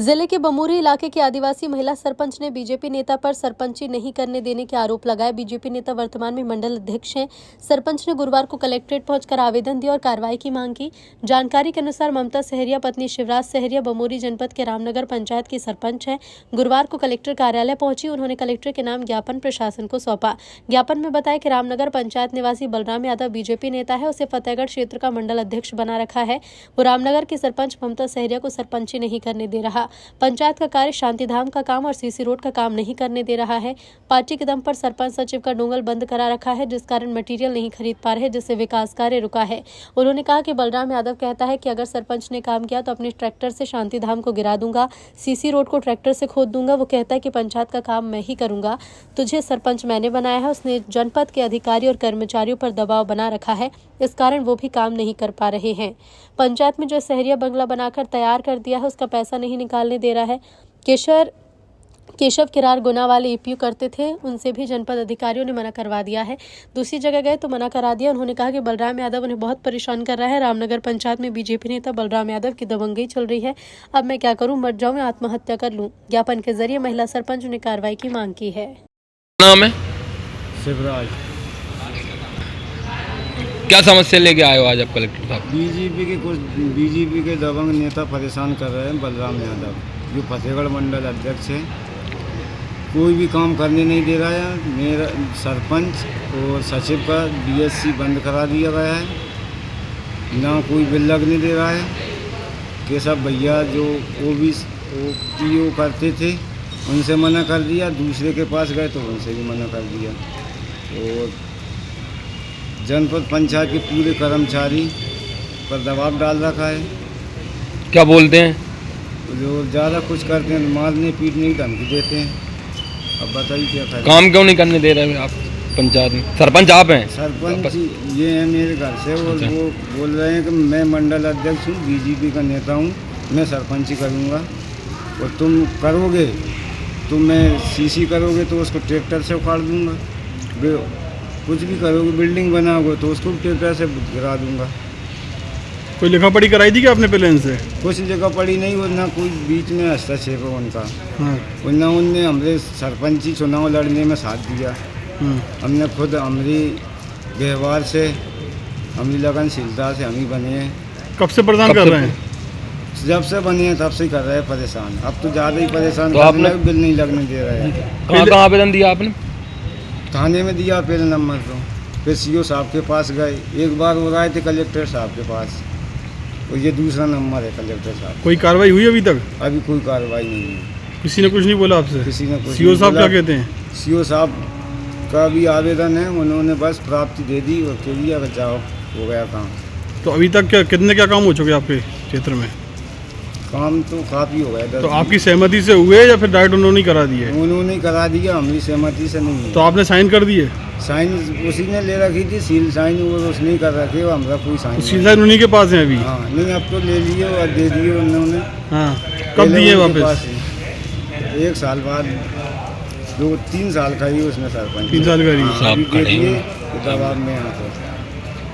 जिले के बमूरी इलाके की आदिवासी महिला सरपंच ने बीजेपी नेता पर सरपंची नहीं करने देने के आरोप लगाए। बीजेपी नेता वर्तमान में मंडल अध्यक्ष हैं। सरपंच ने गुरुवार को कलेक्ट्रेट पहुंचकर आवेदन दिया और कार्रवाई की मांग की। जानकारी के अनुसार ममता सहरिया पत्नी शिवराज सहरिया बमूरी जनपद के रामनगर पंचायत की सरपंच हैं। गुरुवार को कलेक्टर कार्यालय पहुंची। उन्होंने कलेक्टर के नाम ज्ञापन प्रशासन को सौंपा। ज्ञापन में बताया कि रामनगर पंचायत निवासी बलराम यादव बीजेपी नेता है। उसे फतेहगढ़ क्षेत्र का मंडल अध्यक्ष बना रखा है। वो रामनगर की सरपंच ममता सहरिया को सरपंची नहीं करने दे रहा। पंचायत का कार्य शांतिधाम का काम और सीसी रोड का काम नहीं करने दे रहा है। पार्टी के दम पर सरपंच सचिव का डोंगल बंद करा रखा है, जिस कारण मटेरियल नहीं खरीद पा रहे, जिससे विकास कार्य रुका है। उन्होंने कहा कि बलराम यादव कहता है कि अगर सरपंच ने काम किया तो अपने ट्रैक्टर से शांतिधाम को गिरा दूंगा, सीसी रोड को ट्रैक्टर से खोद दूंगा। वो कहता है कि पंचायत का काम मैं ही करूंगा, तुझे सरपंच मैंने बनाया है। उसने जनपद के अधिकारी और कर्मचारियों पर दबाव बना रखा है, इस कारण वो भी काम नहीं कर पा रहे हैं। पंचायत में जो सहरिया बंगला बनाकर तैयार कर दिया है, उसका पैसा नहीं निकालने दे रहा है। केशव किरार गुना वाले ईपीयू करते थे, उनसे भी जनपद अधिकारियों ने मना करवा दिया है। दूसरी जगह गए तो मना करा दिया। उन्होंने कहा कि बलराम यादव उन्हें बहुत परेशान कर रहा है। रामनगर पंचायत में बीजेपी नेता बलराम यादव की दबंगई चल रही है। अब मैं क्या करूं, मर जाऊं या आत्महत्या कर लूं। ज्ञापन के जरिए महिला सरपंच ने कार्रवाई की मांग की है। नाम है शिवराज। क्या समस्या लेके आए हो आज आप कलेक्टर साहब? बीजेपी के दबंग नेता परेशान कर रहे हैं बलराम यादव, जो फतेहगढ़ मंडल अध्यक्ष है। कोई भी काम करने नहीं दे रहा है। मेरा सरपंच और सचिव का बीएससी बंद करा दिया गया है, ना कोई बिल लगने दे रहा है। केशव भैया जो ओपीओ करते थे, उनसे मना कर दिया। दूसरे के पास गए तो उनसे भी मना कर दिया। और जनपद पंचायत के पूरे कर्मचारी पर दबाव डाल रखा है। क्या बोलते हैं? जो ज़्यादा कुछ करते हैं, मारने पीटने की धमकी देते हैं। अब बताइए क्या फायदा। काम क्यों नहीं करने दे रहे आप पंचायत में? सरपंच आप हैं? सरपंच ये है मेरे घर से, और अच्छा। वो बोल रहे हैं कि मैं मंडल अध्यक्ष हूँ, बीजेपी का नेता हूँ, मैं सरपंची करूँगा। और तुम करोगे तो मैं सीसी करोगे तो उसको ट्रैक्टर से उखाड़ दूँगा। कुछ भी करोगे, बिल्डिंग बनाओगे तो उसको ट्रैक्टर से गिरा दूँगा। कोई लिखा पढ़ी कराई थी क्या आपने पहले इनसे? कुछ जगह पड़ी नहीं, वो ना कोई बीच में हस्तक्षेप है उनका। हाँ। ना उनने हमारे सरपंची चुनाव लड़ने में साथ दिया। हमने खुद हमारी व्यवहार से, हमारी लगनशीलता से हम ही बने हैं। कब से परेशान कर रहे हैं? जब से बने हैं तब से कर रहे हैं परेशान। अब तो ज़्यादा ही परेशान। तो कर आपने रहे हैं, बिल नहीं लगने दे रहे हैं। कहाँ आवेदन दिया आपने? थाने में दिया पहले नंबर तो, फिर सीओ साहब के पास गए। एक बार वो गए थे कलेक्टर साहब के पास, और ये दूसरा नंबर है कलेक्टर साहब। कोई कार्रवाई हुई अभी तक? अभी कोई कार्रवाई नहीं है। किसी ने कुछ नहीं बोला आपसे? किसी ने कुछ सीओ साहब क्या कहते हैं? सीओ साहब का भी आवेदन है, उन्होंने बस प्राप्ति दे दी और कह दिया कि जाओ, हो गया काम। तो अभी तक कितने काम हो चुके आपके क्षेत्र में? काम तो काफ़ी हो गया। तो आपकी सहमति से हुए या फिर डायरेक्ट उन्होंने करा दिए? उन्होंने करा दिया, हमारी सहमति से नहीं। तो आपने साइन कर दिए? साइन उसी ने ले रखी थी, सील साइन वो उसने कर रखे, वो हमारा कोई साइन तो सील साइन उन्हीं के पास है अभी? हाँ, नहीं अब तो ले लिए और दे दिए उन्होंने। हाँ, कब दिए वापस? 1 साल बाद, 2-3 साल का ही उसमें सरपंच। 3 साल का ही? हाँ, अभी दे दिए, दबाव में यहाँ पर।